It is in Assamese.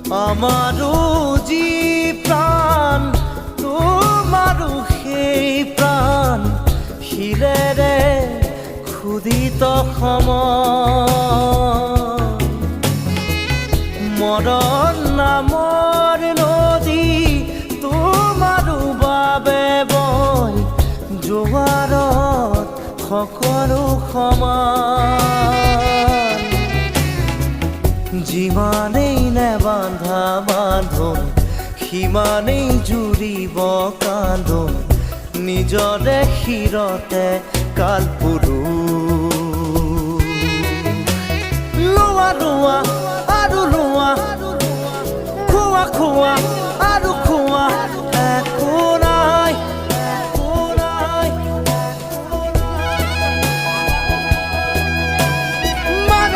আমাৰো যি প্ৰাণ তোমাৰো সেই প্ৰাণ শিৰেৰে ক্ষুদিত সমান মৰণ নামৰ নদী তোমাৰো বাবে বৈ জোৱাৰত সকলো সমান যিমানেই নেবান্ধা বান্ধোন সিমানেই জুৰিব কান্ধোন নিজৰে শিৰতে কালপুৰুষ লোৱা লোৱা আৰু লোৱা খোৱা খোৱা